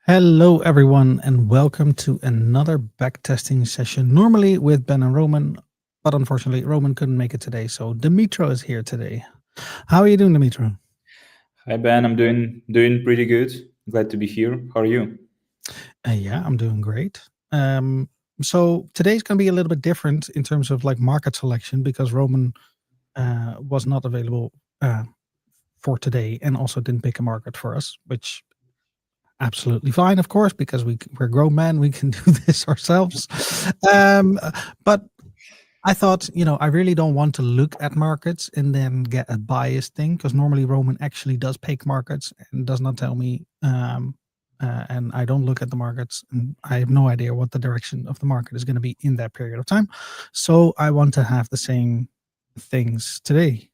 Hello, everyone, and welcome to another backtesting session. Normally with Ben and Roman, but unfortunately, Roman couldn't make it today. So Dimitro is here today. How are you doing, Dimitro? Hi Ben, I'm doing pretty good. Glad to be here. How are you? Yeah, I'm doing great. So today's going to be a little bit different in terms of like market selection because Roman was not available for today and also didn't pick a market for us, which absolutely fine, of course, because we're grown men. We can do this ourselves. But I thought, I really don't want to look at markets and then get a biased thing because normally Roman actually does pick markets and does not tell me. And I don't look at the markets and I have no idea what the direction of the market is going to be in that period of time. So I want to have the same things today.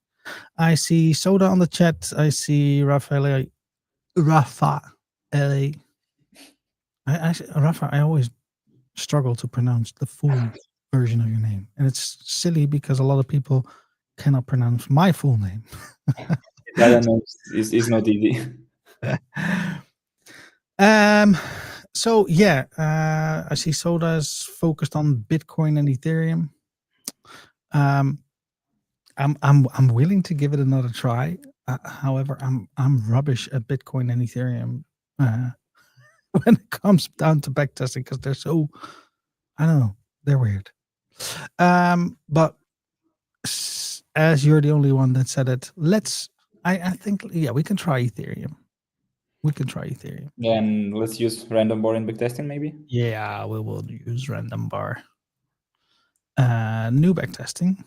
I see Soda on the chat. I see Rafa. Rafa, I always struggle to pronounce the full version of your name. And it's silly because a lot of people cannot pronounce my full name. That is not easy. So yeah, I see Soda is focused on Bitcoin and Ethereum. I'm willing to give it another try. However, I'm rubbish at Bitcoin and Ethereum when it comes down to backtesting because they're so, I don't know, they're weird. But as you're the only one that said it, I think, yeah, we can try Ethereum. We can try Ethereum. And let's use random bar in backtesting maybe. Yeah, we will use random bar. New backtesting.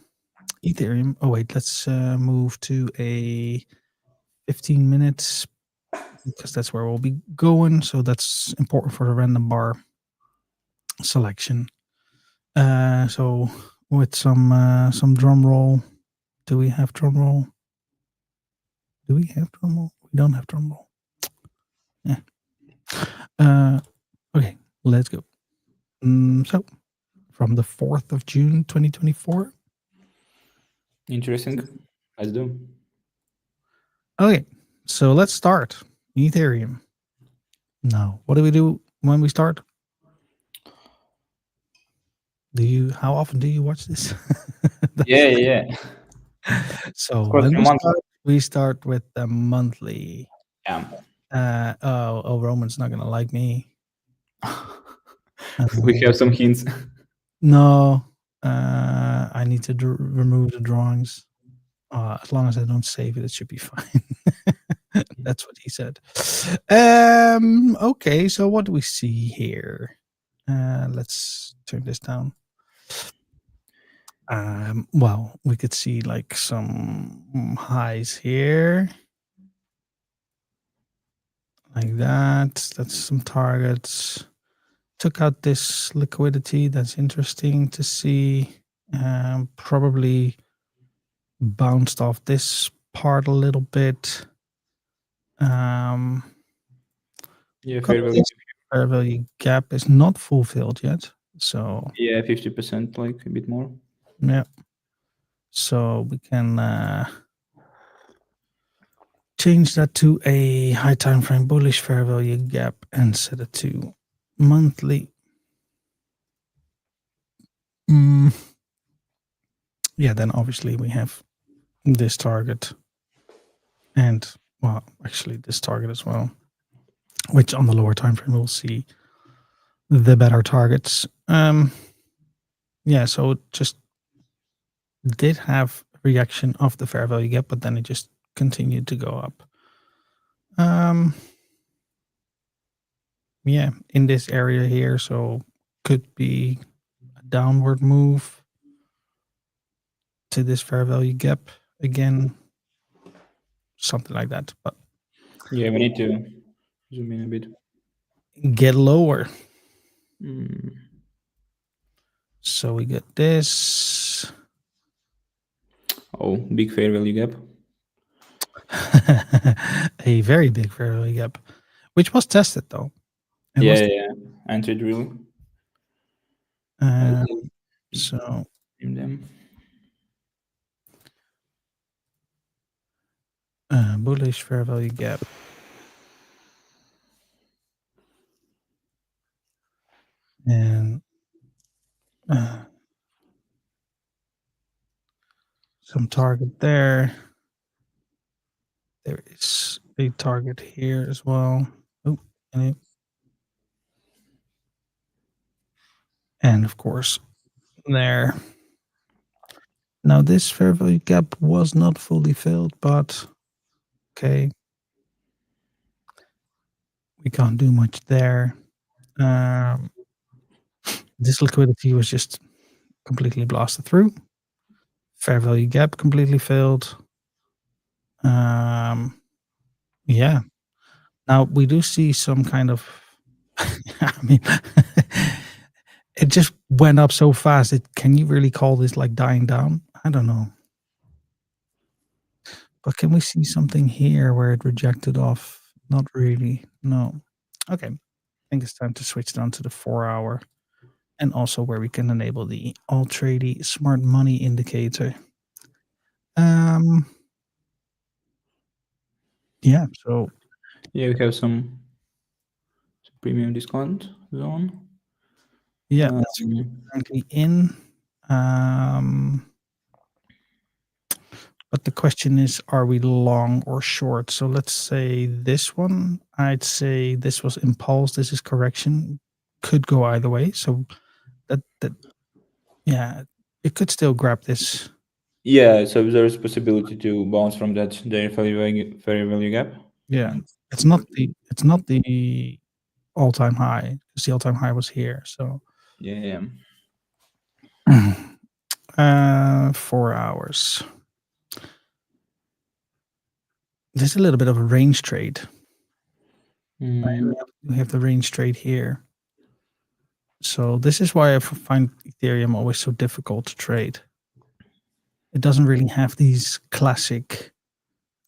Ethereum. Oh, wait, let's move to a 15 minutes because that's where we'll be going. So that's important for the random bar selection. So with some drum roll. Do we have drum roll? Do we have drum roll? We don't have drum roll. Yeah. Okay, let's go. So from the 4th of June, 2024. Interesting. Let's do. Okay, so let's start. Ethereum. Now, what do we do when we start? How often do you watch this? Yeah. So Of course, when from we start with the monthly. Yeah. Roman's not gonna like me. We have some hints. No, I need to remove the drawings. As long as I don't save it, it should be fine. That's what he said. Okay, so what do we see here? Let's turn this down. Well, we could see like some highs here. Like that. That's some targets. Took out this liquidity. That's interesting to see. Probably bounced off this part a little bit. Yeah, fair value gap is not fulfilled yet. So yeah, 50%, like a bit more. Yeah. So we can change that to a high time frame bullish fair value gap and set it to monthly. Yeah, then obviously we have this target and, well, actually this target as well, which on the lower time frame we'll see the better targets. Yeah, so it just did have a reaction of the fair value gap, but then it just continued to go up. Yeah, in this area here, so could be a downward move to this fair value gap again, something like that. But yeah, we need to zoom in a bit. Get lower. So we get this. Oh, big fair value gap. A very big fair value gap, which was tested though. Yeah, entered really. So in them. Bullish fair value gap. and some target there. There is a target here as well. Oh, and of course there. Now this fair value gap was not fully filled, but okay. We can't do much there. This liquidity was just completely blasted through. Fair value gap completely filled. Yeah. Now we do see some kind of I mean it just went up so fast. Can you really call this like dying down? I don't know. But can we see something here where it rejected off? Not really. No. Okay. I think it's time to switch down to the 4-hour and also where we can enable the All-Trady Smart Money indicator. Yeah, so Yeah, we have some premium discount zone. yeah, that's currently in. But the question is, are we long or short? So let's say this one, I'd say this was impulse, this is correction. Could go either way. So that yeah, it could still grab this. Yeah, so there's possibility to bounce from that fair value gap. Yeah. And It's not the all-time high, because the all-time high was here. So yeah. 4 hours. There's a little bit of a range trade. We have the range trade here. So this is why I find Ethereum always so difficult to trade. It doesn't really have these classic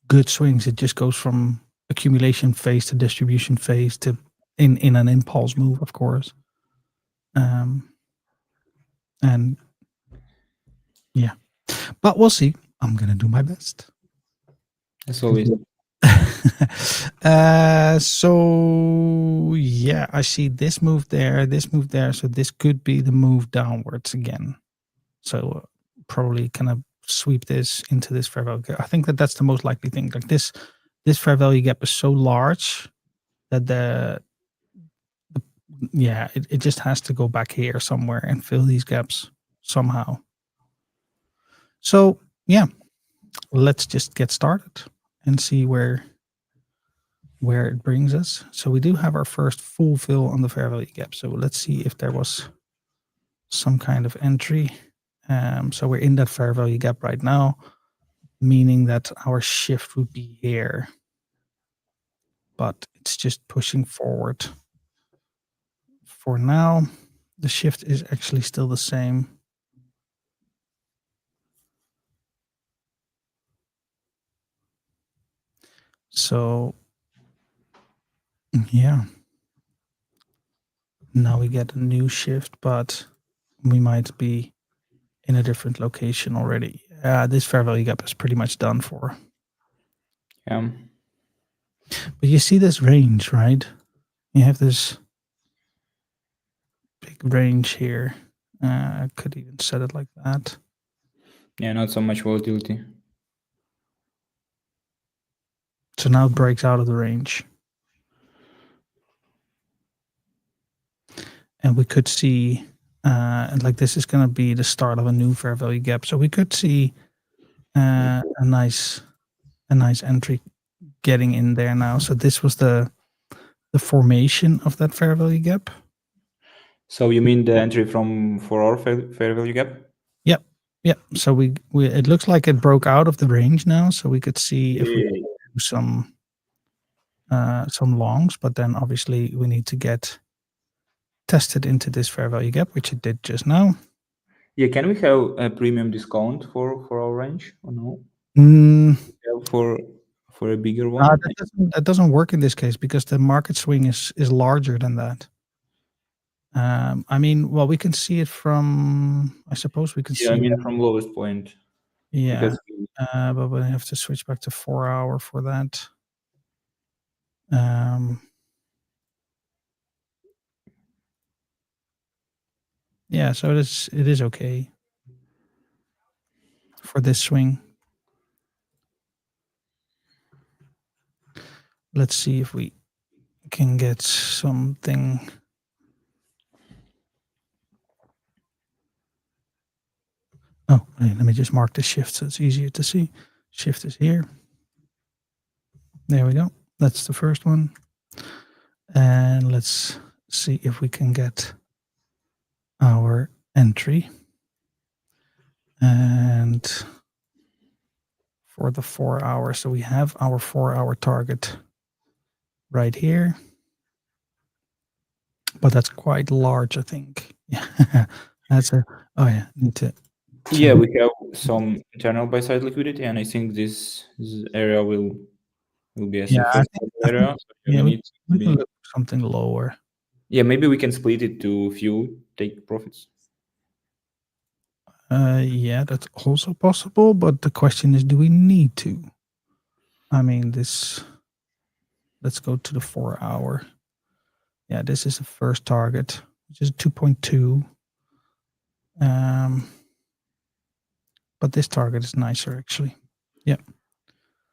good swings. It just goes from accumulation phase to distribution phase to in an impulse move, of course. And yeah, but we'll see. I'm gonna do my best. As always. So yeah, I see this move there, this move there. So this could be the move downwards again. So probably kind of sweep this into this fair value gap. I think that's the most likely thing. Like this fair value gap is so large that it just has to go back here somewhere and fill these gaps somehow. So yeah, let's just get started and see where it brings us. So we do have our first full fill on the fair value gap. So let's see if there was some kind of entry. So we're in that fair value gap right now, meaning that our shift would be here, but it's just pushing forward. For now, the shift is actually still the same. So yeah, now we get a new shift, but we might be in a different location already. This fair value gap is pretty much done for. Yeah. But you see this range, right? You have this big range here. I could even set it like that. Yeah, not so much volatility. So now it breaks out of the range. And we could see, like this is going to be the start of a new fair value gap. So we could see a nice entry getting in there now. So this was the formation of that fair value gap. So you mean the entry for our fair value gap? Yep. Yep. So we it looks like it broke out of the range now. So we could see if we do some longs, but then obviously we need to get tested into this fair value gap, which it did just now. Yeah, can we have a premium discount for our range or no? For a bigger one? That doesn't work in this case because the market swing is larger than that. I mean, well, we can see it from. I suppose we can see. Yeah, I mean from lowest point. Yeah, but we have to switch back to 4-hour for that. Yeah, so it is okay for this swing. Let's see if we can get something. Oh, wait, let me just mark the shift so it's easier to see. Shift is here. There we go. That's the first one. And let's see if we can get our entry. And for the 4 hours, so we have our 4-hour target right here. But that's quite large, I think. Yeah, that's a. Oh yeah, need to. Yeah, we have some internal buy side liquidity, and I think this area will be a Yeah, I support think area. So yeah, we need to we can be. look for something lower. Yeah, maybe we can split it to few take profits. Yeah, that's also possible, but the question is, do we need to? I mean, this. Let's go to the 4-hour. Yeah, this is the first target, which is 2.2. But this target is nicer, actually. Yeah.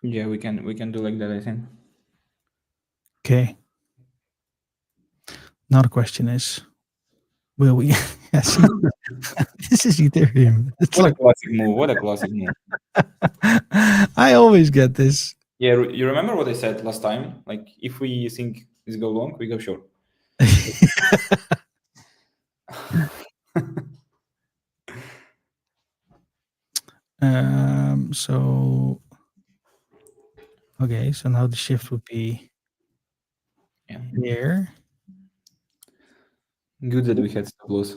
Yeah, we can do like that, I think. Okay. Now the question is, will we? See, this is Ethereum. It's What like a classic move! What a classic move! I always get this. Yeah, you remember what I said last time? Like, if we think this go long, we go short. So okay, so now the shift would be here. Good that we had stop loss.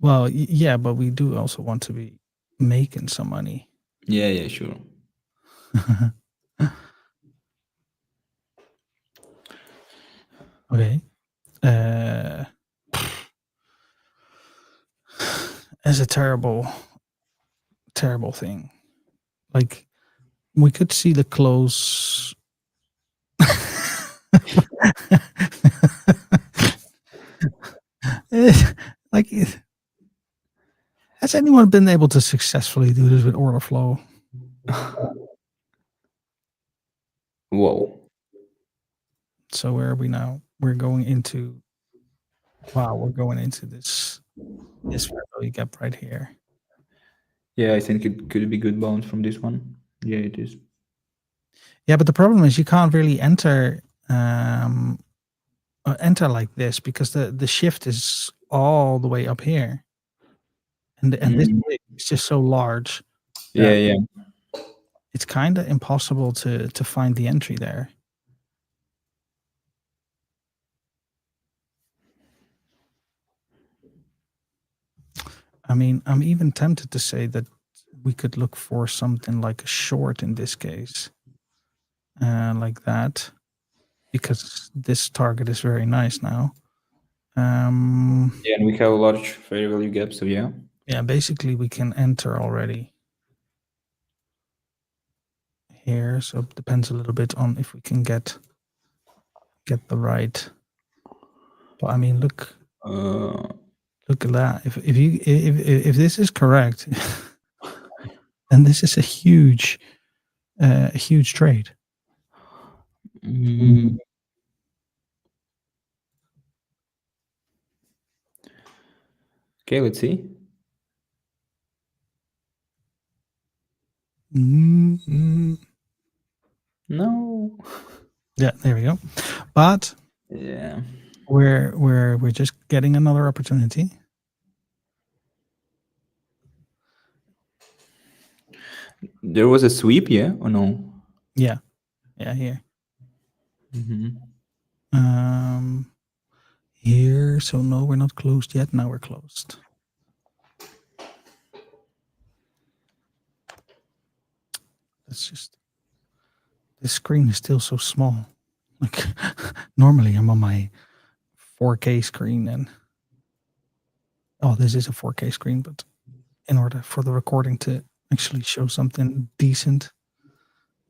Well, yeah, but we do also want to be making some money. Yeah, sure. Okay. As a terrible thing. Like, we could see the close. Like, has anyone been able to successfully do this with order flow? Whoa. So where are we now? We're going into. Wow, we're going into this value gap right here. Yeah, I think it could be good bounce from this one. Yeah, it is. Yeah, but the problem is you can't really enter like this because the shift is all the way up here, and this wick is just so large. Yeah. It's kind of impossible to find the entry there. I mean, I'm even tempted to say that we could look for something like a short in this case, like that, because this target is very nice now. Yeah, and we have a large fair value gap, so yeah. Yeah, basically we can enter already here, so it depends a little bit on if we can get the right. But I mean, look at that. If this is correct, then this is a huge trade. Okay, let's see. No. Yeah, there we go. But yeah, we're just getting another opportunity. There was a sweep, yeah, or no? Yeah, here. Here. So no, we're not closed yet. Now we're closed. That's just. This screen is still so small. Like normally I'm on my 4K screen and this is a 4K screen, but in order for the recording to actually show something decent,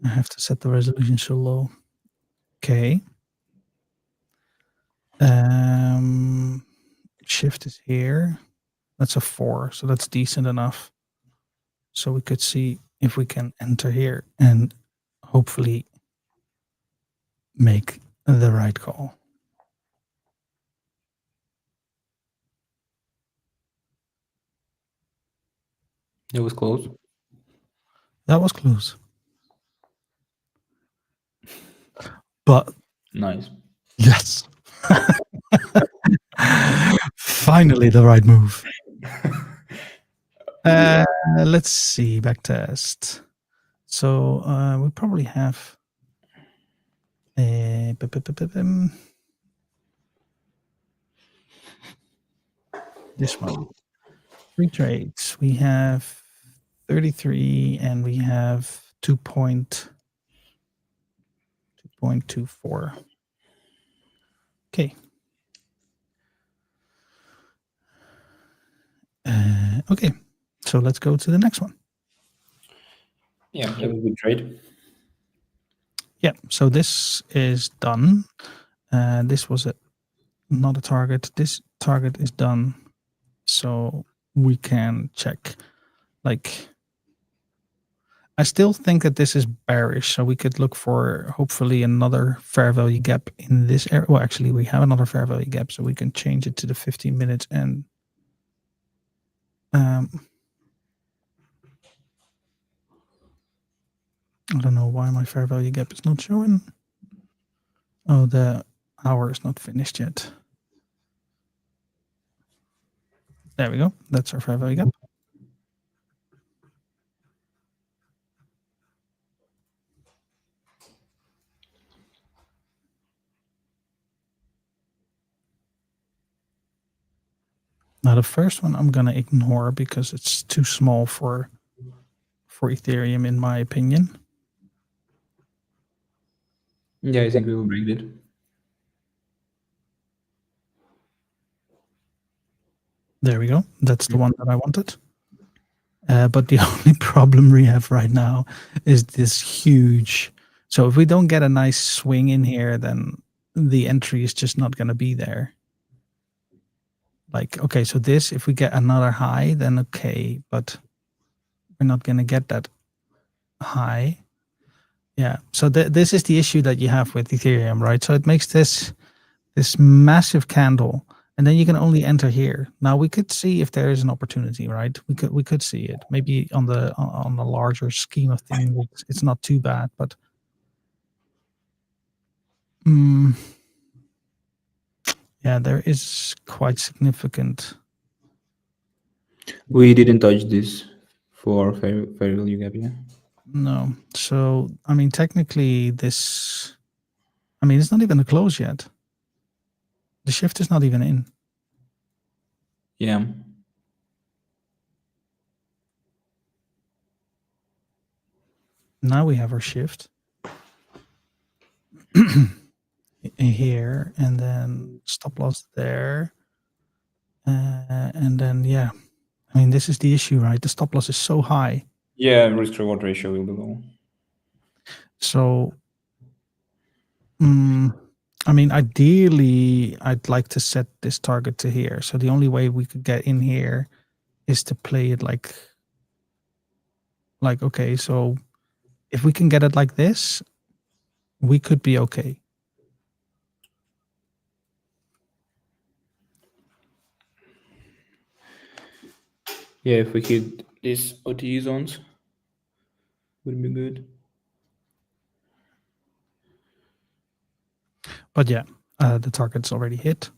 I have to set the resolution so low. Okay. shift is here. That's a 4, so that's decent enough. So we could see if we can enter here and hopefully make the right call. It was close. That was close. But Nice. yes. Finally the right move. Let's see, backtest. So we probably have this one. 3 trades. We have 33 and we have 2.24. Okay. Okay. So let's go to the next one. Yeah, that was a good trade. Yeah. So this is done. This was not a target. This target is done. So we can check. Like, I still think that this is bearish. So we could look for hopefully another fair value gap in this area. Well, actually, we have another fair value gap, so we can change it to the 15 minutes and I don't know why my fair value gap is not showing. Oh, the hour is not finished yet. There we go. That's our fair value gap. Now the first one I'm gonna ignore because it's too small for Ethereum in my opinion. Yeah, I think we will break it. There we go. That's the one that I wanted. But the only problem we have right now is this huge. So if we don't get a nice swing in here, then the entry is just not going to be there. Like, okay, so this, if we get another high, then okay, but we're not going to get that high. Yeah. So this is the issue that you have with Ethereum, right? So it makes this massive candle, and then you can only enter here. Now we could see if there is an opportunity, right? We could see it. Maybe on the larger scheme of things, it's not too bad, but yeah, there is quite significant. We didn't touch this for fair value gap, yeah. No. So I mean, technically, this. I mean, it's not even a close yet. The shift is not even in. Yeah. Now we have our shift here, and then stop loss there, and then yeah, I mean this is the issue, right? The stop loss is so high. Yeah, risk reward ratio will be low. So, I mean, ideally, I'd like to set this target to here. So the only way we could get in here is to play it like okay, so if we can get it like this, we could be okay. Yeah, if we hit these OTE zones, would be good. But yeah, the target's already hit.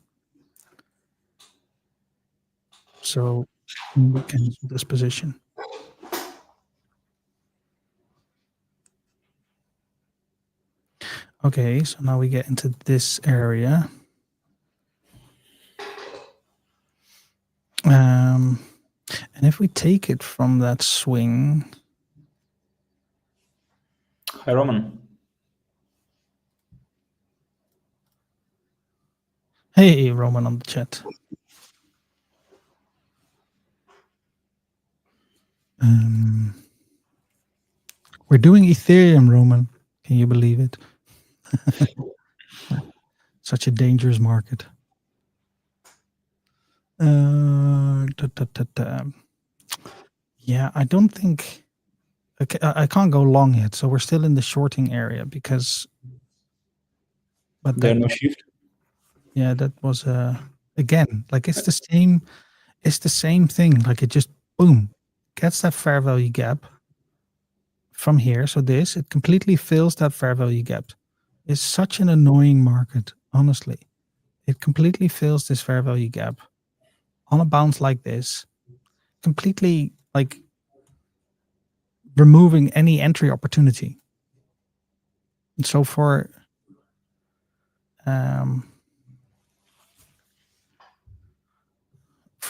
So we can do this position. Okay, so now we get into this area. And if we take it from that swing. Hi, Roman. Hey, Roman on the chat. We're doing Ethereum, Roman. Can you believe it? Such a dangerous market. Yeah, I don't think. Okay, I can't go long yet, so we're still in the shorting area because. But There that, no shift. yeah, that was again like it's the same. It's the same thing. Like it just boom gets that fair value gap from here. So it completely fills that fair value gap. It's such an annoying market, honestly. It completely fills this fair value gap on a bounce like this, completely like removing any entry opportunity. And so for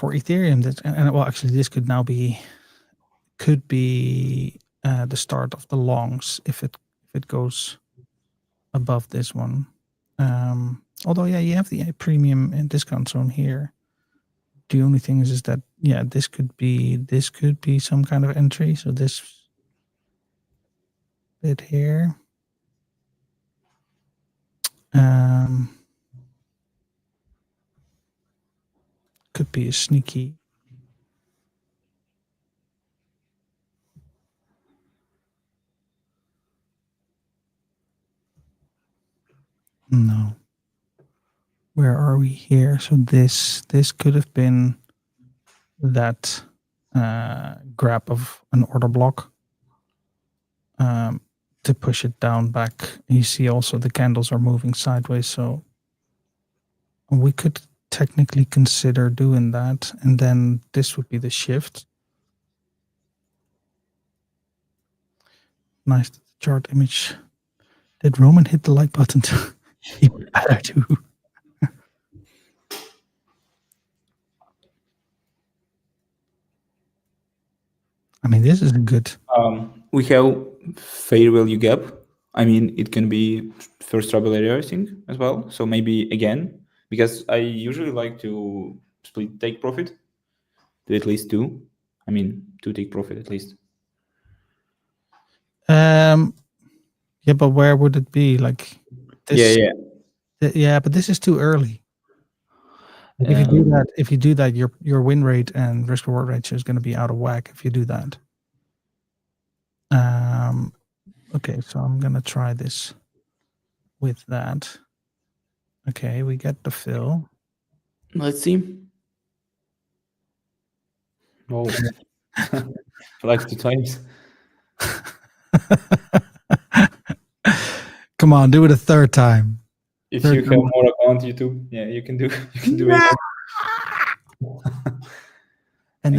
Ethereum, and well, actually, this could be the start of the longs if it goes above this one. Although, yeah, you have the premium and discount zone here. The only thing is that, yeah, this could be some kind of entry. So this bit here. Could be a sneaky. No. Where are we here? So this could have been that grab of an order block to push it down back. You see also the candles are moving sideways, so we could technically consider doing that, and then this would be the shift. Nice chart image. Did Roman hit the like button? He better too. I mean, this is good. We have fair value gap. I mean, it can be first trouble area, I think, as well. So maybe again, because I usually like to split take profit to at least two. I mean, to take profit at least. Yeah, but where would it be? Like this? Yeah. But this is too early. If you do that, your win rate and risk reward ratio is going to be out of whack if you do that. Okay, so I'm going to try this with that. Okay, we get the fill. Let's see. Oh, like 2 times. Come on, do it a third time. If you have more account YouTube, yeah, you can do it. And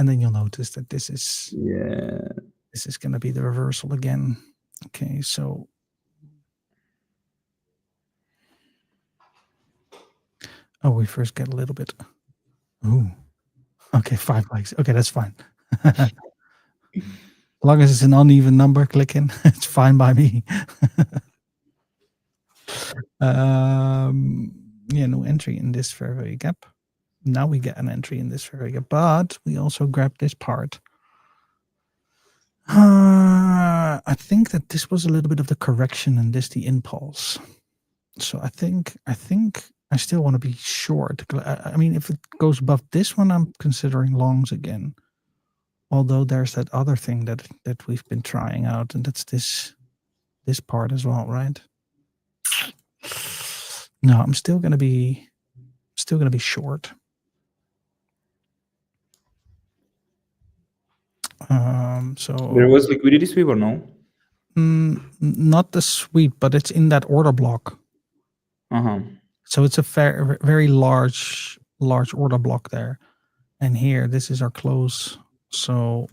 then you'll notice that this is going to be the reversal again. Okay, so we first get a little bit. Ooh, okay, 5 likes. Okay, that's fine. As long as it's an uneven number, clicking, it's fine by me. Yeah, no entry in this fair value gap. Now we get an entry in this fair value gap, but we also grab this part. I think that this was a little bit of the correction and this the impulse. So I think I still want to be short. I mean, if it goes above this one, I'm considering longs again. Although there's that other thing that we've been trying out, and that's this part as well, right? No, I'm still gonna be short. So there was liquidity sweep or no? Not the sweep, but it's in that order block. So it's a very large order block there. And here, this is our close. So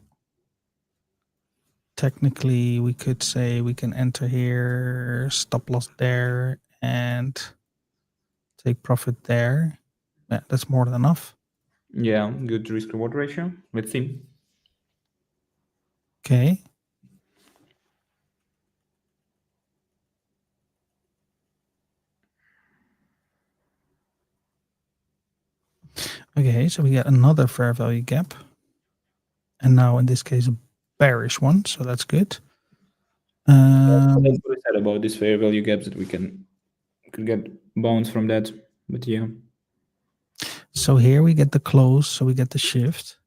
technically, we could say we can enter here, stop loss there, and take profit there. Yeah, that's more than enough. Yeah, good risk reward ratio. Let's see. Okay. Okay, so we get another fair value gap. And now in this case, a bearish one, so that's good. That's what I said about this fair value gaps, that we could get bounce from that. But yeah. So here we get the close, so we get the shift.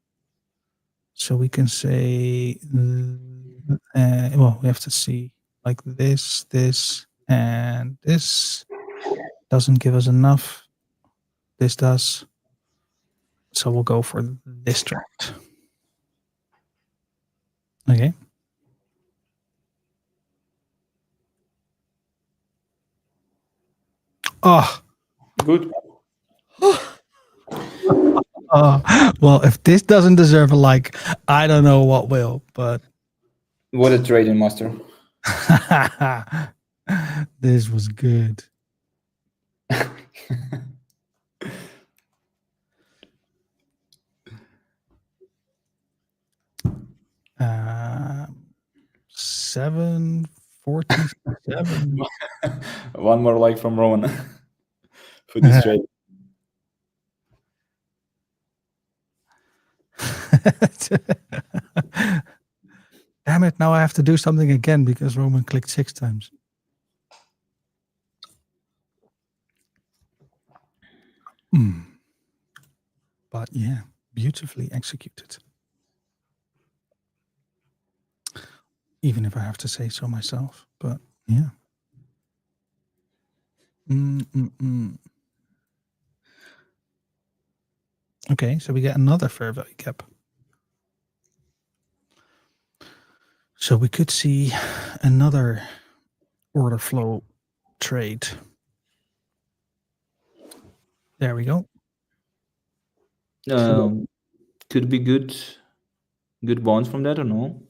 So we can say, well, we have to see like this, and this doesn't give us enough. This does. So we'll go for this trend. Okay. Oh, Good. well, if this doesn't deserve a like, I don't know what will, but What a trading master. this was good. 747. One more like from Roman for this trade. Damn it, now I have to do something again because Roman clicked 6 times. But yeah, beautifully executed. Even if I have to say so myself, but yeah. Okay, so we get another fair value gap. So we could see another order flow trade. There we go. Could be good bonds from that or no?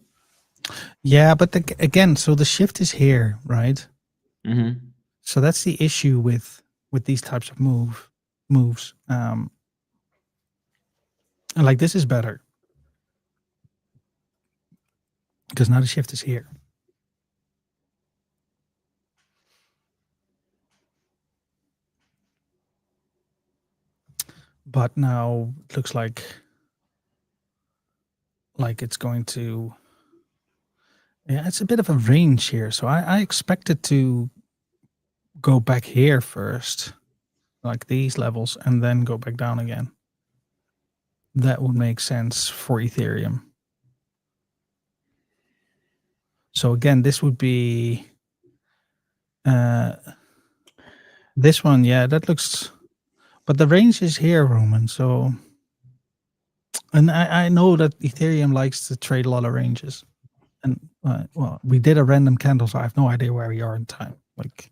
Yeah, but again, so the shift is here, right? Mm-hmm. So that's the issue with these types of moves. Like this is better because now the shift is here. But now it looks like it's going to, yeah, it's a bit of a range here. So I expect it to go back here first, like these levels, and then go back down again. That would make sense for Ethereum. So again, this would be this one. Yeah, that looks, but the range is here, Roman. So, and I know that Ethereum likes to trade a lot of ranges. And well, we did a random candle, so I have no idea where we are in time. Like,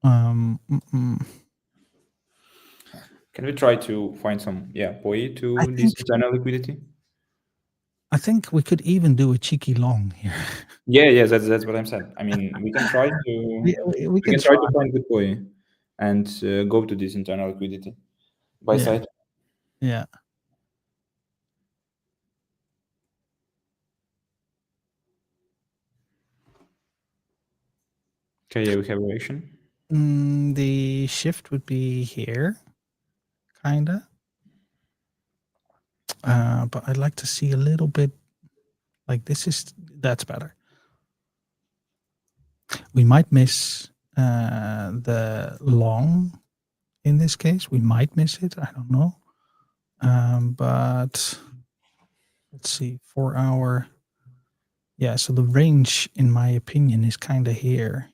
Can we try to find some POI to this internal liquidity? I think we could even do a cheeky long here. Yeah, that's what I'm saying. I mean, we can try to we can try to find good POI and go to this internal liquidity by side. Yeah. Okay, yeah, we have a reaction. The shift would be here, kinda. But I'd like to see a little bit like that's better. We might miss the long in this case. We might miss it. I don't know. But let's see, 4 hour. Yeah, so the range, in my opinion, is kind of here.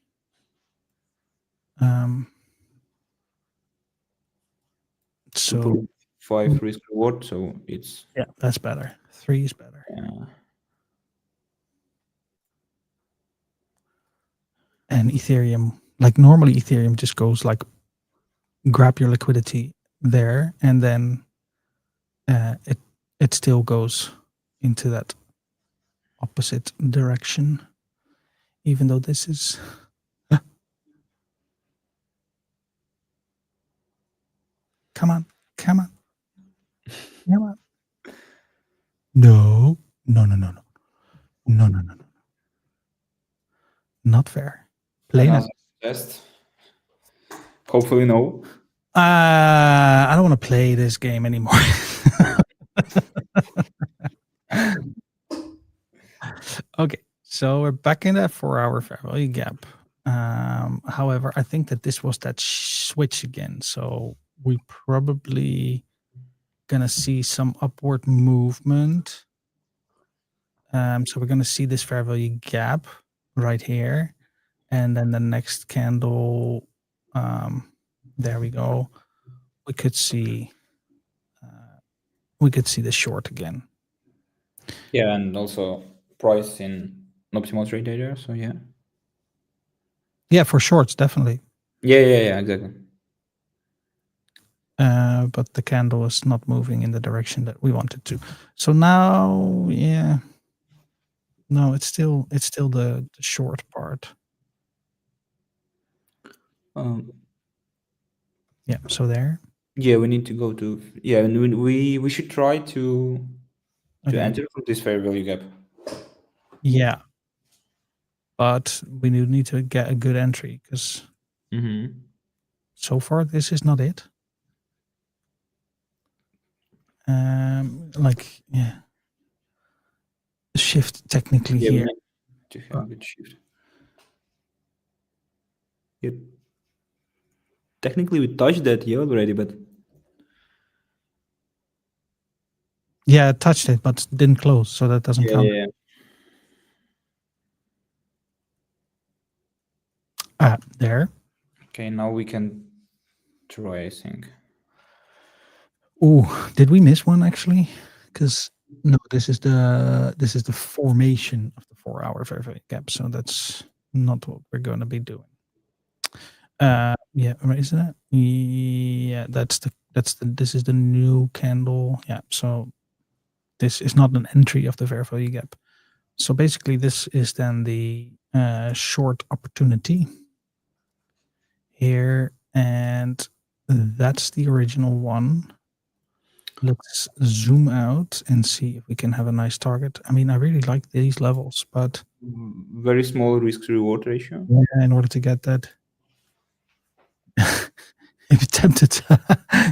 So 5 risk reward, so it's that's better. 3 is better. And Ethereum, like normally Ethereum just goes like grab your liquidity there, and then it still goes into that opposite direction, even though this is come on. No. Not fair. Play now. Test. Hopefully no. I don't want to play this game anymore. Okay, so we're back in that 4 hour fair value gap. However, I think that this was that switch again. So we probably gonna see some upward movement. So we're gonna see this fair value gap right here, and then the next candle, there we go. We could see the short again. Yeah, and also price in an optimal trade area. So yeah. Yeah, for shorts, definitely. Yeah, exactly. But the candle is not moving in the direction that we wanted to. So now, yeah, no, it's still the short part. Yeah, so there. Yeah, we need to go to and we should try to enter from this fair value gap. Yeah, but we do need to get a good entry because so far this is not it. Like, yeah, shift technically Yeah, here. we need to have a good shift. Yeah. Technically, we touched that already, but yeah, it touched it, but didn't close, so that doesn't count. yeah. There. Okay, now we can try, I think. Oh, did we miss one actually? Because no, this is the formation of the 4-hour fair value gap, so that's not what we're going to be doing. Yeah, isn't it? Yeah, this is the new candle. Yeah, so this is not an entry of the fair value gap. So basically, this is then the short opportunity here, and that's the original one. Let's zoom out and see if we can have a nice target. I mean, I really like these levels, but very small risk to reward ratio. Yeah, in order to get that, if you're tempted,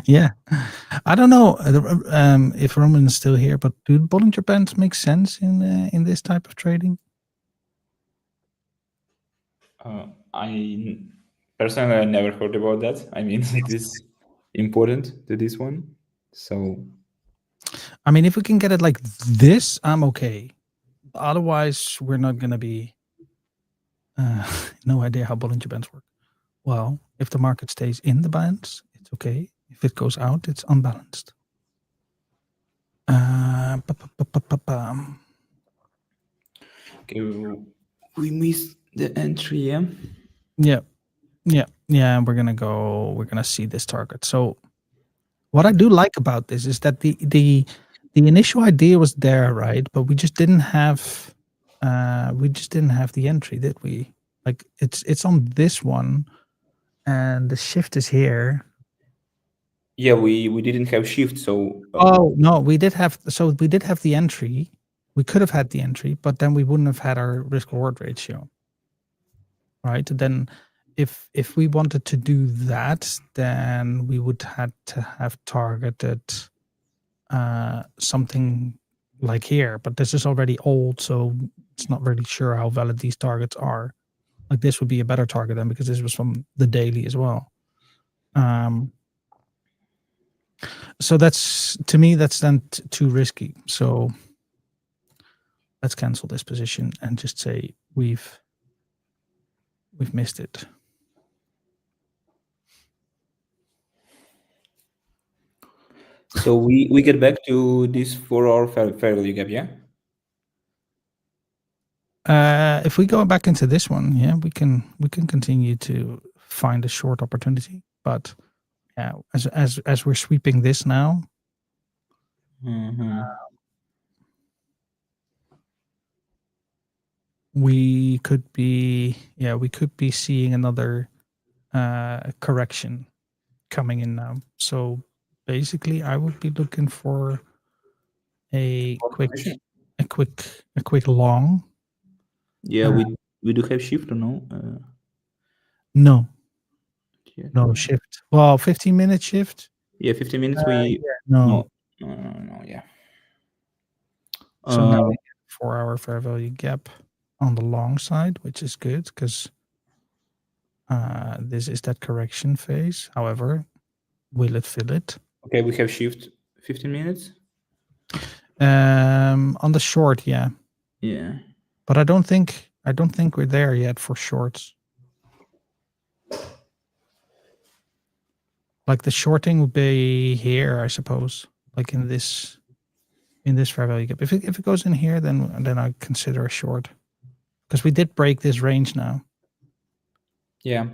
yeah. I don't know if Roman is still here, but do Bollinger Bands make sense in this type of trading? I personally never heard about that. I mean, it is important to this one. So, I mean, if we can get it like this, I'm okay. Otherwise, we're not going to be. No idea how Bollinger Bands work. Well, if the market stays in the bands, it's okay. If it goes out, it's unbalanced. Okay, we missed the entry, yeah? Yeah. We're gonna see this target. So what I do like about this is that the initial idea was there, right? But we just didn't have the entry, did we? Like it's on this one, and the shift is here. Yeah, we didn't have shift, so Oh no, we did have the entry. We could have had the entry, but then we wouldn't have had our risk reward ratio. Right? Then if we wanted to do that, then we would have to have targeted something like here, but this is already old, so it's not really sure how valid these targets are. Like this would be a better target then because this was from the daily as well. So that's, to me, that's then too risky. So let's cancel this position and just say we've missed it. So we get back to this 4-hour fair value gap, yeah? If we go back into this one, yeah, we can continue to find a short opportunity, but yeah, as we're sweeping this now, we could be seeing another correction coming in now. So basically, I would be looking for a quick long. Yeah, we do have shift or no? No. No shift. Well, 15-minute shift. Yeah, 15 minutes. No, yeah. So now we get 4-hour fair value gap on the long side, which is good because this is that correction phase. However, will it fill it? Okay, we have shift 15 minutes. On the short, yeah. Yeah. But I don't think we're there yet for shorts. Like the shorting would be here, I suppose. Like in this fair value gap. If it goes in here, then I consider a short. Because we did break this range now. Yeah.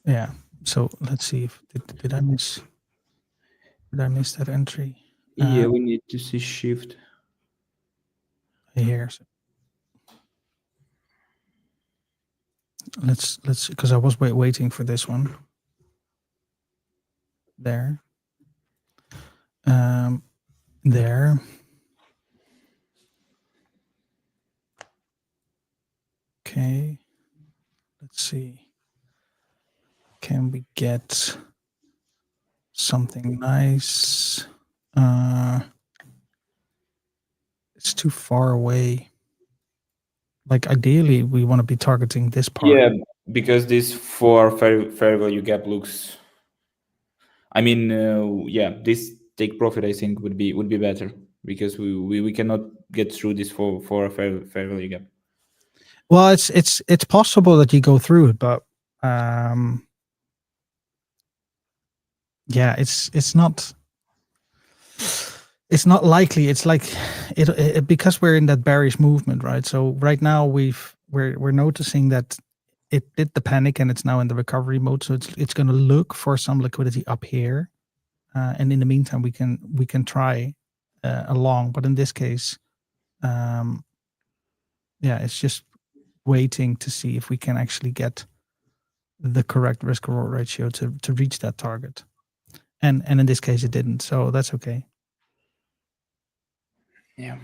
Yeah. So let's see if did I miss that entry? Yeah, we need to see shift Here. Let's because I was waiting for this one. There. There. Okay. Let's see. Can we get something nice? It's too far away. Like ideally, we want to be targeting this part. Yeah, because this for fair value gap looks. I mean, yeah, this take profit I think would be better because we cannot get through this for a fair value gap. Well, it's possible that you go through it, but yeah, it's not likely. It's like it because we're in that bearish movement, right? So right now we're noticing that it did the panic and it's now in the recovery mode. So it's going to look for some liquidity up here, and in the meantime we can try along. But in this case, yeah, it's just waiting to see if we can actually get the correct risk reward ratio to reach that target. And in this case it didn't, so that's okay. Yeah.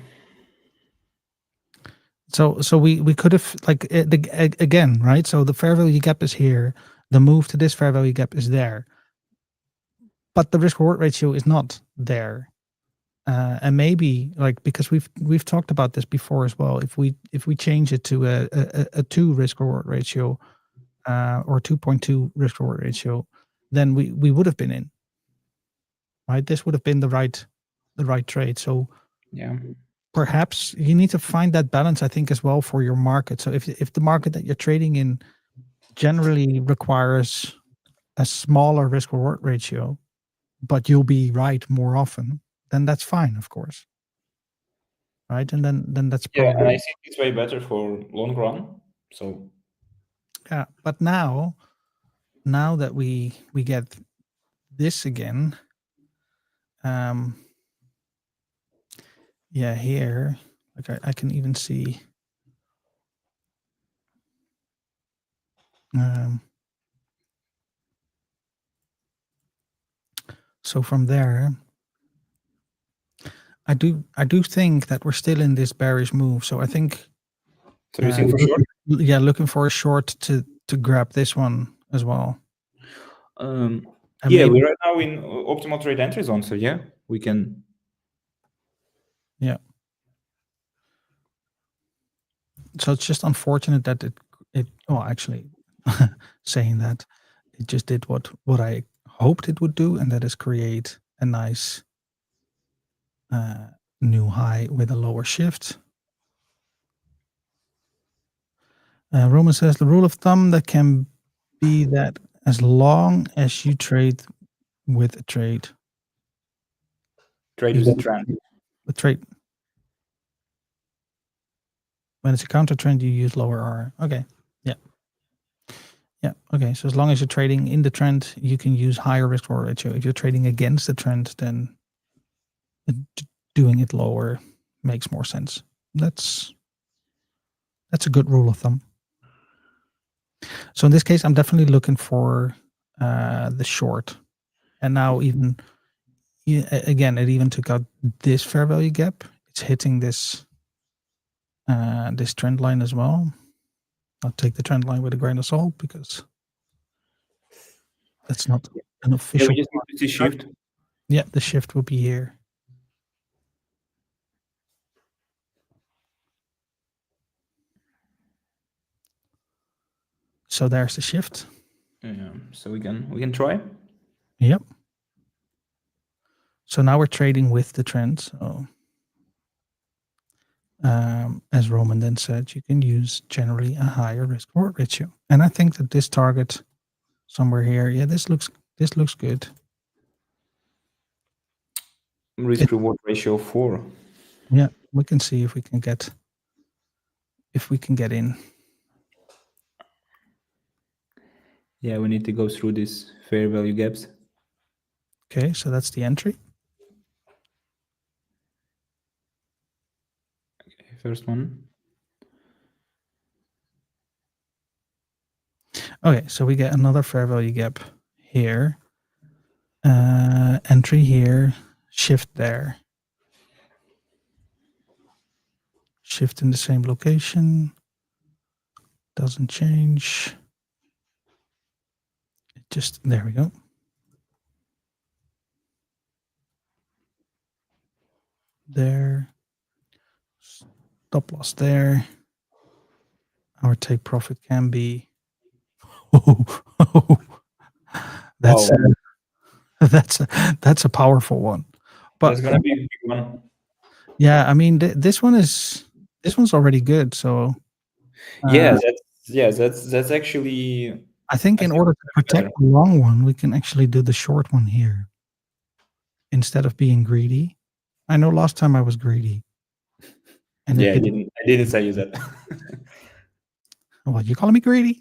So we could have like again, right? So the fair value gap is here. The move to this fair value gap is there, but the risk reward ratio is not there. And maybe like because we've talked about this before as well. If we change it to a 2 risk reward ratio or 2.2 risk reward ratio, then we would have been in. Right, this would have been the right trade. So yeah, perhaps you need to find that balance, I think, as well for your market. So if the market that you're trading in generally requires a smaller risk reward ratio, but you'll be right more often, then that's fine, of course. Right, and then that's probably, yeah, and I think it's way better for long run. So yeah. But now that we get this again, yeah, here, like I can even see. So from there, I do think that we're still in this bearish move. So I think, so you think for short? Yeah, looking for a short to grab this one as well. Yeah, we're right now in optimal trade entry zone, so yeah, we can. Yeah. So it's just unfortunate that it well, actually, saying that, it just did what I hoped it would do, and that is create a nice new high with a lower shift. Roman says the rule of thumb that can be that as long as you trade with a trade. Trade with a trend. The trade. When it's a counter trend, you use lower R. Okay. Yeah. Yeah. Okay. So as long as you're trading in the trend, you can use higher risk reward ratio. If you're trading against the trend, then doing it lower makes more sense. That's a good rule of thumb. So in this case, I'm definitely looking for the short. And now even again, it even took out this fair value gap. It's hitting this this trend line as well. I'll take the trend line with a grain of salt because that's not an official. Yeah, we just need to see shift. Yeah, the shift will be here. So there's the shift. Yeah, so we can try. Yep. So now we're trading with the trend. So as Roman then said, you can use generally a higher risk reward ratio. And I think that this target somewhere here, yeah, this looks good. Risk reward ratio 4. Yeah, we can see if we can get in. Yeah, we need to go through these fair value gaps. Okay, so that's the entry. Okay, first one. Okay, so we get another fair value gap here. Entry here, shift there. Shift in the same location. Doesn't change. Just, there we go. There. Stop loss there. Our take profit can be. That's that's a powerful one. But that's gonna be a big one. Yeah, I mean this one's already good. So that's actually. I think in order to protect the long one, we can actually do the short one here instead of being greedy. I know last time I was greedy. And yeah, I didn't say that. What, you calling me greedy?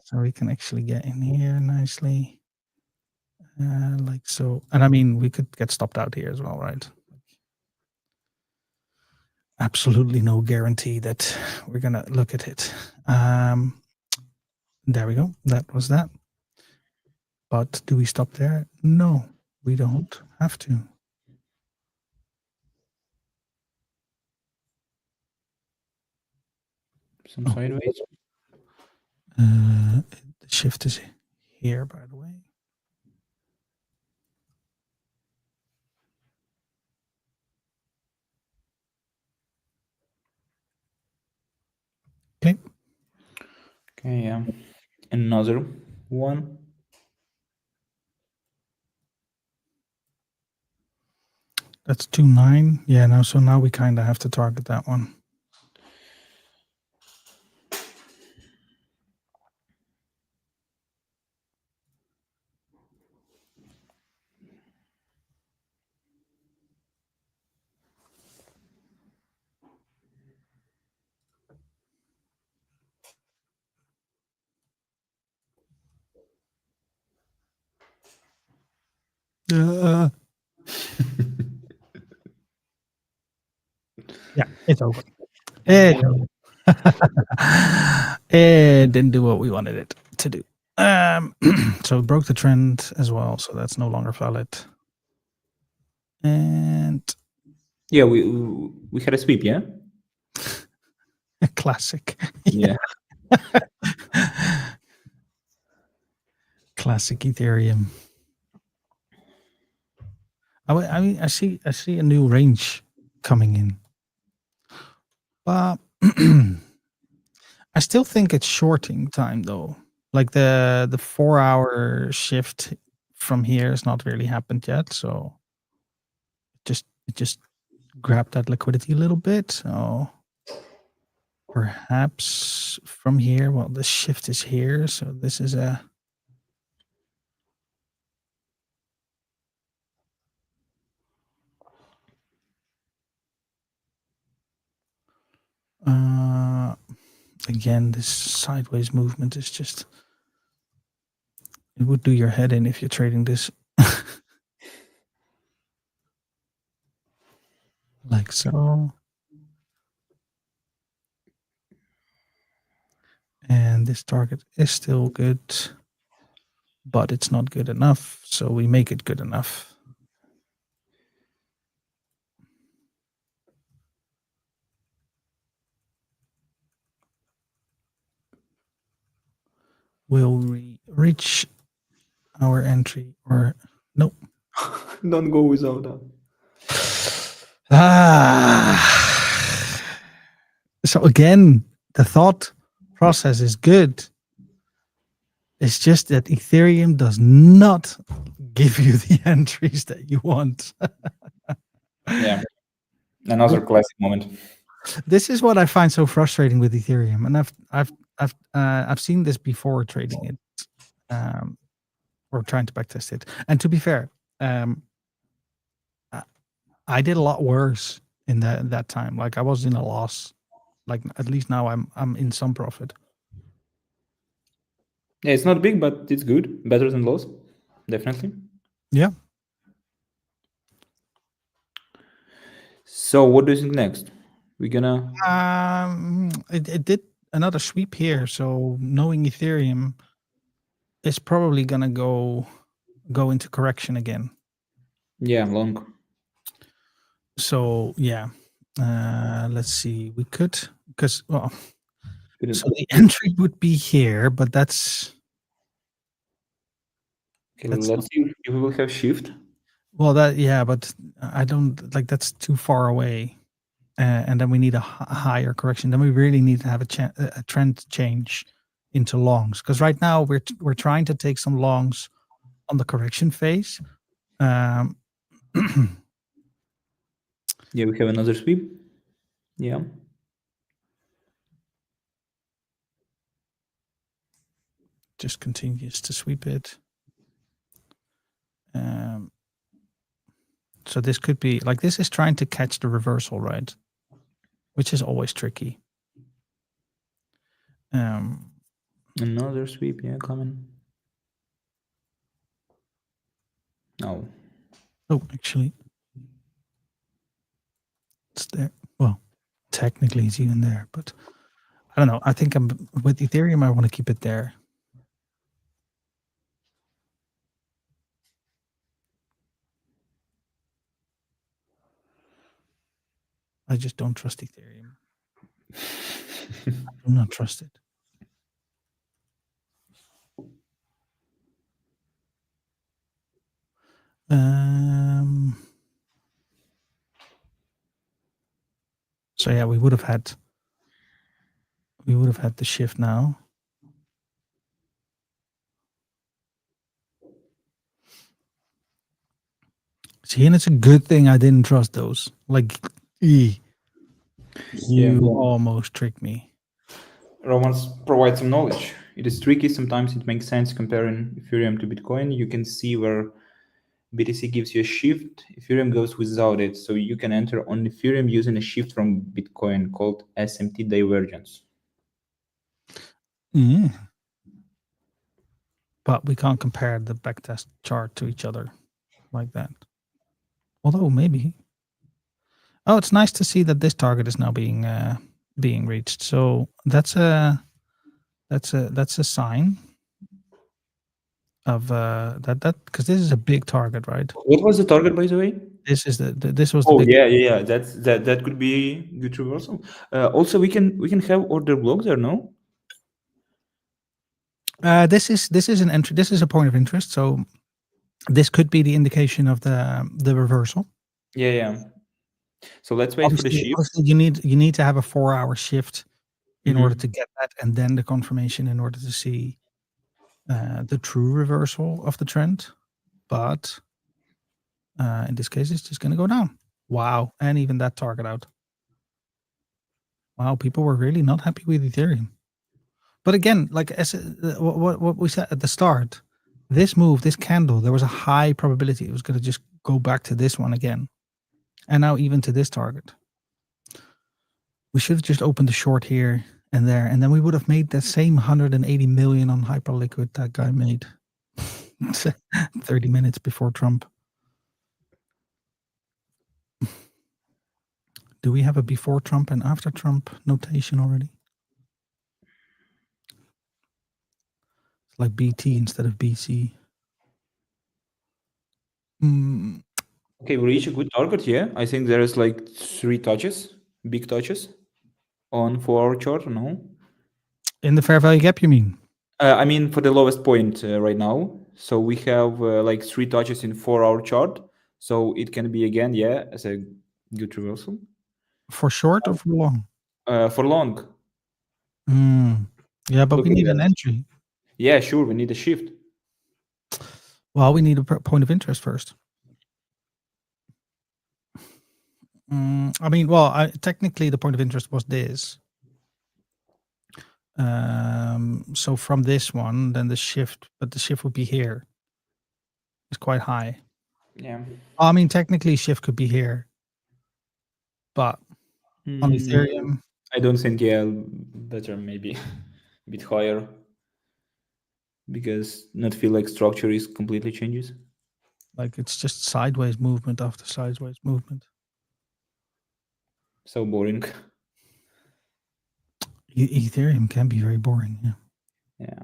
So we can actually get in here nicely, like so. And I mean, we could get stopped out here as well, right? Absolutely no guarantee that we're gonna look at it. There we go. That was that. But do we stop there? No, we don't have to. Some sideways. The shift is here, by the way. Okay. Okay, yeah. Another one. That's 2.9. Yeah, no, so now we kind of have to target that one. Yeah, it's over. It didn't do what we wanted it to do. So it broke the trend as well, so that's no longer valid. And yeah, we had a sweep, yeah. Classic. Yeah. Classic Ethereum. I mean, I see a new range coming in, but I still think it's shorting time though. Like the 4-hour shift from here has not really happened yet, so it just grabbed that liquidity a little bit. So perhaps from here, well, the shift is here, so this is a again, this sideways movement is just, it would do your head in if you're trading this like so. And this target is still good, but it's not good enough, so we make it good enough. Will we reach our entry or no? Don't go without that. So again, the thought process is good. It's just that Ethereum does not give you the entries that you want. Yeah, another classic moment. This is what I find so frustrating with Ethereum, and I've seen this before trading it, or trying to backtest it. And to be fair, I did a lot worse in that time. Like I was in a loss. Like at least now I'm in some profit. Yeah, it's not big, but it's good. Better than loss, definitely. Yeah. So what do you think next? We're gonna It did another sweep here. So knowing Ethereum is probably gonna go into correction again. yeah, long. So yeah, let's see. We could, because well, Couldn't- so the entry would be here, but that's Okay, that's let's see if we will have shift. well that yeah, but I don't like that's too far away, and then we need a higher correction. Then we really need to have a trend change into longs, because right now we're trying to take some longs on the correction phase. Yeah, we have another sweep. Yeah. Just continues to sweep it. So this could be like this is trying to catch the reversal, right? Which is always tricky. Another sweep, yeah, coming. No. Oh, actually, it's there. Well, technically it's even there, but I don't know. I think I'm with Ethereum. I want to keep it there. I just don't trust Ethereum. I do not trust it. So yeah, we would have had the shift now. See, and it's a good thing I didn't trust those. Like, you almost tricked me. Romans provide some knowledge. It is tricky. Sometimes it makes sense comparing Ethereum to Bitcoin. You can see where BTC gives you a shift. Ethereum goes without it. So you can enter on Ethereum using a shift from Bitcoin called SMT Divergence. Yeah. But we can't compare the backtest chart to each other like that. Although maybe. Oh, it's nice to see that this target is now being reached. So that's a sign of that because this is a big target, right? What was the target, by the way? This is this was the Oh big. yeah. That could be good reversal. Also, we can have order block there, no? This is an entry. This is a point of interest. So this could be the indication of the reversal. Yeah. So let's wait for the shift. Obviously, you need to have a 4-hour shift in order to get that, and then the confirmation in order to see the true reversal of the trend. But in this case, it's just going to go down. Wow, and even that target out. Wow, people were really not happy with Ethereum. But again, like as what we said at the start, this move, this candle, there was a high probability it was going to just go back to this one again, and now even to this target. We should have just opened the short here and there, and then we would have made that same 180 million on Hyperliquid that guy made 30 minutes before Trump. Do we have a before Trump and after Trump notation already? It's like BT instead of BC. Okay, we reach a good target, yeah. I think there is like 3 touches, big touches on 4-hour chart, no? In the fair value gap, you mean? I mean for the lowest point right now. So we have like 3 touches in 4-hour chart. So it can be again, yeah, as a good reversal. For short or for long? For long. Yeah, but Look we at need an that. entry. Yeah, sure. We need a shift. Well, we need a point of interest first. I mean, well, technically the point of interest was this. So from this one, then the shift, but the shift would be here. It's quite high. Yeah. I mean, technically shift could be here, but on Ethereum, I don't think, yeah, better maybe a bit higher, because not feel like structure is completely changes. like it's just sideways movement after sideways movement. So boring. Ethereum can be very boring. Yeah.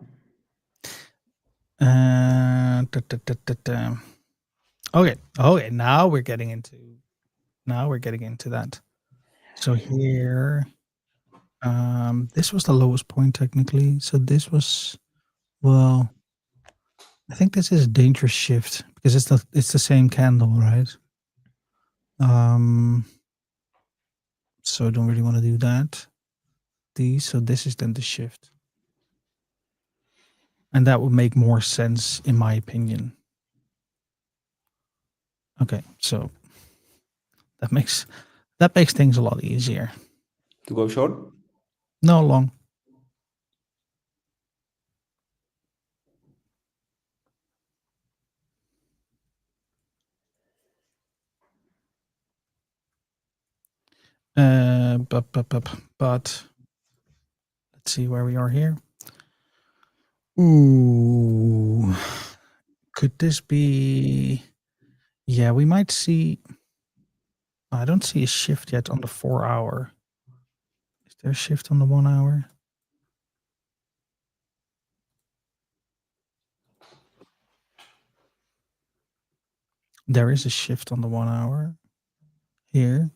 Yeah. Okay. Now we're getting into that. So here, this was the lowest point technically. So this was, well, I think this is a dangerous shift because it's the same candle, right? So I don't really want to do that. So this is then the shift. And that would make more sense in my opinion. Okay, so that makes things a lot easier. To go short? No, long. But let's see where we are here. Ooh, could this be? Yeah, we might see. I don't see a shift yet on the 4 hour. Is there a shift on the 1 hour? There is a shift on the 1 hour here.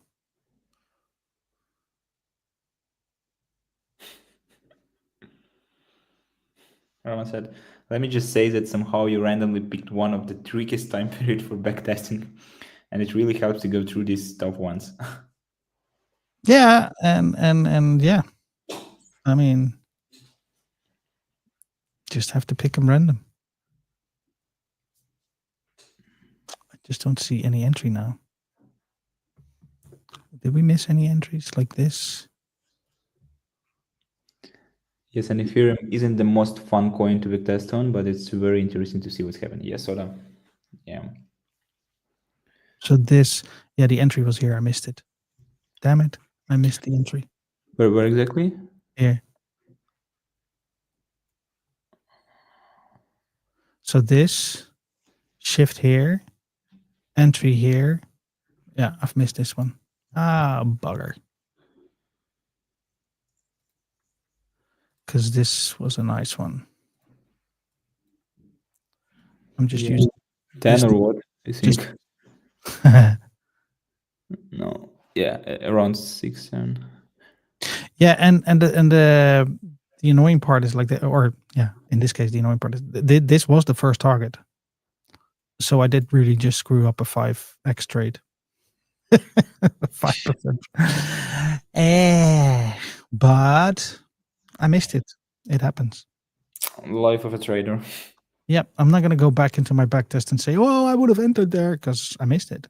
Roman said, let me just say that somehow you randomly picked one of the trickiest time period for backtesting, and it really helps to go through these tough ones. Yeah, and yeah. I mean, just have to pick them random. I just don't see any entry now. Did we miss any entries like this? Yes, and Ethereum isn't the most fun coin to backtest on, but it's very interesting to see what's happening. Yes, Soda. Yeah. So this, yeah, the entry was here. I missed it. Damn it. I missed the entry. Where exactly? Here. So this, shift here, entry here. Yeah, I've missed this one. Ah, bugger. Because this was a nice one. I'm just using 10 or what? I think. No. Yeah, around 6, 7. Yeah, and the annoying part is like in this case the annoying part is this was the first target. So I did really just screw up a 5x trade. 5%. But I missed it. It happens. Life of a trader. Yep, I'm not going to go back into my backtest and say, "Oh, I would have entered there," because I missed it.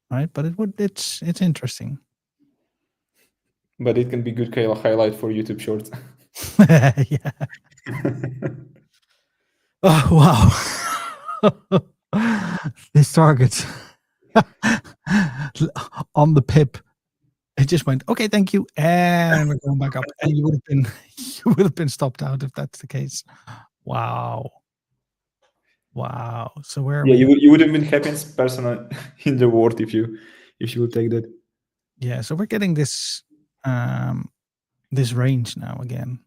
Right, but it's interesting. But it can be good highlight for YouTube Shorts. Yeah. Oh wow! This target on the pip, it just went okay. Thank you, and we're going back up. And you would have been stopped out if that's the case. Wow. So where are we? You would have been happiest person in the world if you would take that. Yeah, so we're getting this this range now again.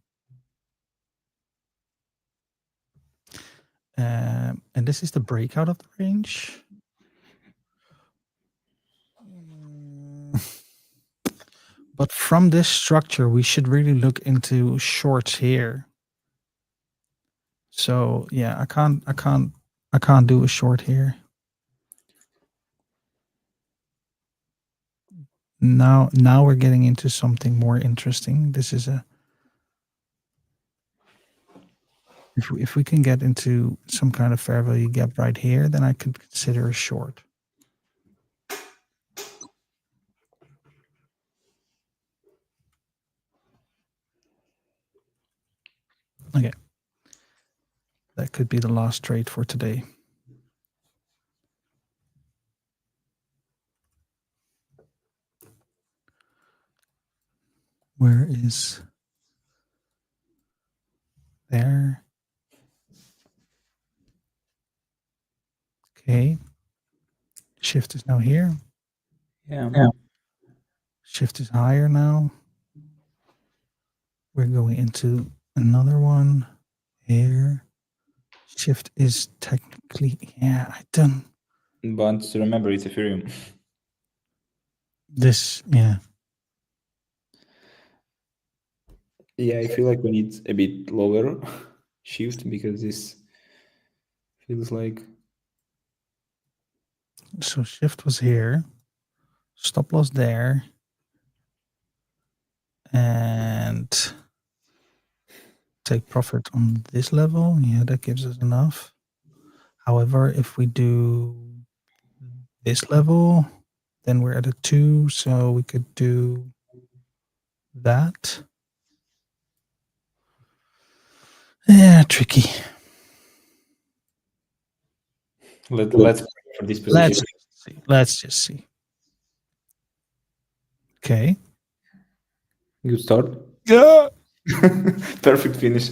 And this is the breakout of the range. But from this structure, we should really look into shorts here. So yeah, I can't do a short here. Now we're getting into something more interesting. This is a if we can get into some kind of fair value gap right here, then I could consider a short. Okay. That could be the last trade for today. Where is there? Okay. Shift is now here. Yeah. Shift is higher now. We're going into another one here. Shift is technically, yeah, I done. But remember, it's Ethereum. This, yeah. Yeah, I feel like we need a bit lower shift because this feels like. So shift was here. Stop loss there. And take profit on this level. Yeah, that gives us enough. However, if we do this level, then we're at a 2, so we could do that. Yeah, tricky. Let's for this position. Let's just see. Okay. Good start. Yeah. Perfect finish.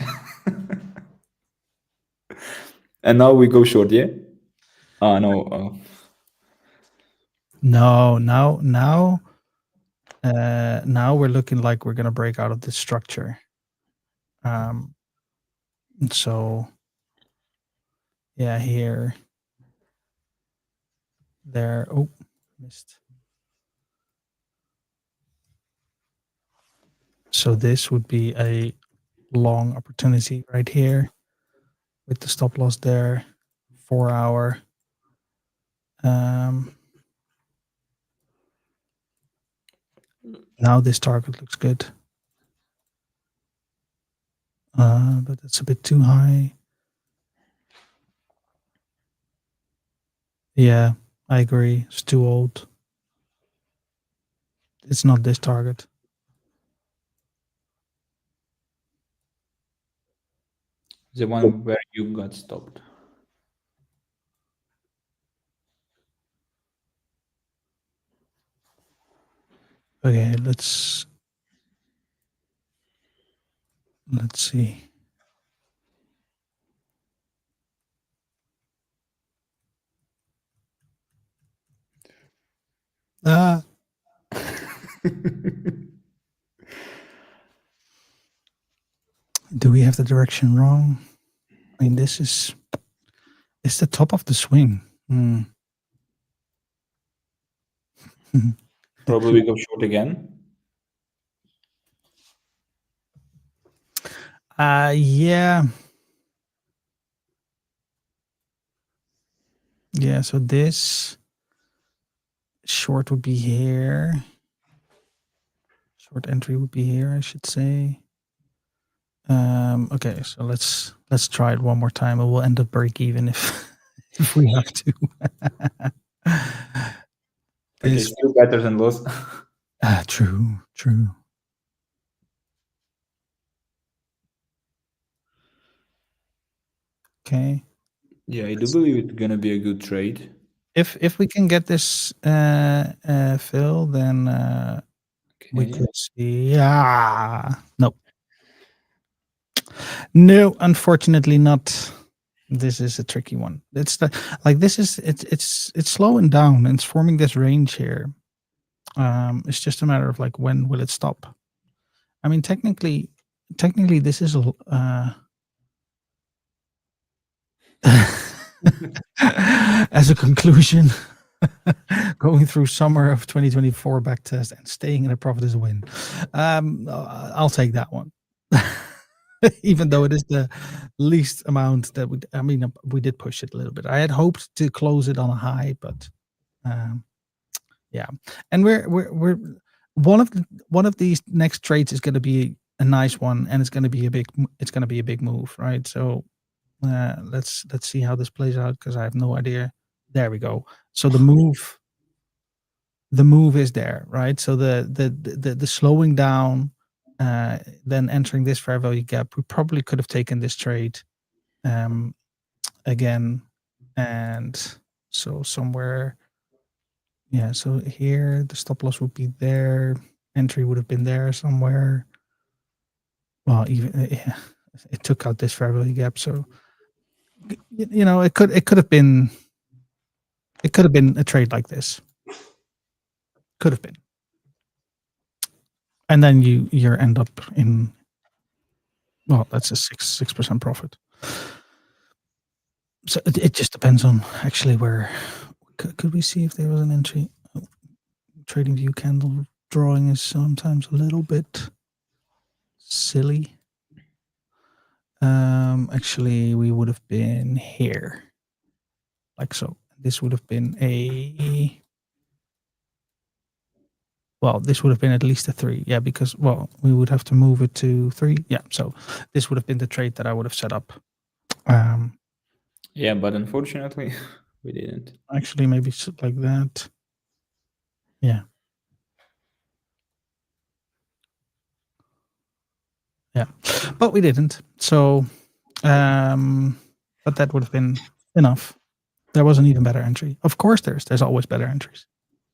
And now we go short, yeah? No. No, now we're looking like we're gonna break out of this structure. So yeah, here, there. Oh, missed. So this would be a long opportunity right here with the stop loss there, 4 hour. Now this target looks good. But it's a bit too high. Yeah, I agree. It's too old. It's not this target. The one where you got stopped. Okay, let's see. Do we have the direction wrong? I mean, it's the top of the swing. Probably we go short again. Yeah. Yeah, so this short would be here. Short entry would be here, I should say. Okay, so let's try it one more time. It will end up break even if we have to. Okay, still better than loss. True. Okay. Yeah, I do believe it's gonna be a good trade. If we can get this fill, then we could see. No, unfortunately not. This is a tricky one. It's slowing down and it's forming this range here. It's just a matter of like when will it stop. I mean, technically, this is as a conclusion, going through summer of 2024 backtest and staying in a profit is a win. I'll take that one. Even though it is the least amount that we did push it a little bit. I had hoped to close it on a high, but Yeah, and we're one of these next trades is going to be a nice one, and it's going to be a big move, right? So let's see how this plays out, because I have no idea. There we go. So the move is there, right? So the slowing down, then entering this fair value gap, we probably could have taken this trade again, and so somewhere, yeah, so here the stop loss would be there, entry would have been there somewhere. Well, even it took out this fair value gap, so it could have been a trade like this. Could have been. And then you end up in, well, that's a 6% profit. So it just depends on actually where. Could we see if there was an entry? Trading view candle drawing is sometimes a little bit silly. Actually, we would have been here, like so. This would have been this would have been at least a 3. Yeah, because, well, we would have to move it to 3. Yeah, so this would have been the trade that I would have set up. Yeah, but unfortunately, we didn't. Actually, maybe like that. Yeah. Yeah, but we didn't. So, but that would have been enough. There was an even better entry. Of course, there's always better entries.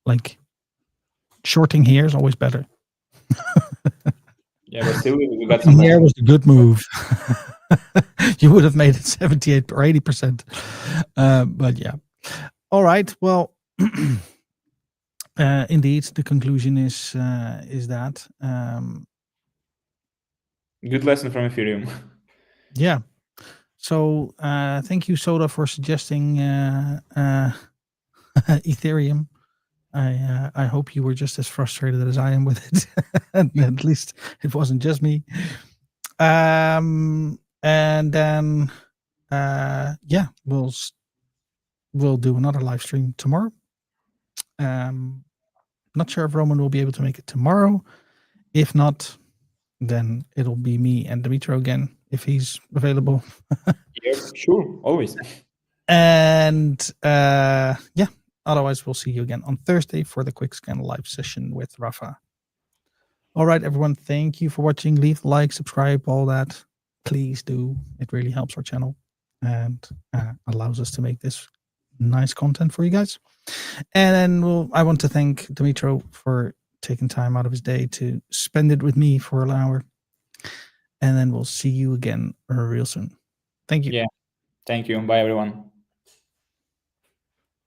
Like shorting here is always better. Yeah, but still, we got some. Here was a good move. You would have made it 78 or 80%. But yeah. All right. Well, indeed, the conclusion is that. Good lesson from Ethereum. Yeah. So thank you, Soda, for suggesting Ethereum. I hope you were just as frustrated as I am with it. At least it wasn't just me. And then yeah, we'll do another live stream tomorrow. Not sure if Roman will be able to make it tomorrow. If not, then it'll be me and Dimitro again if he's available. Yeah, sure, always. And yeah, otherwise we'll see you again on Thursday for the Quick Scan live session with Rafa. All right, everyone, thank you for watching. Leave a like, subscribe, all that. Please do. It really helps our channel and allows us to make this nice content for you guys. And then I want to thank Dimitro for taking time out of his day to spend it with me for an hour. And then we'll see you again real soon. Thank you. Yeah. Thank you. Bye, everyone.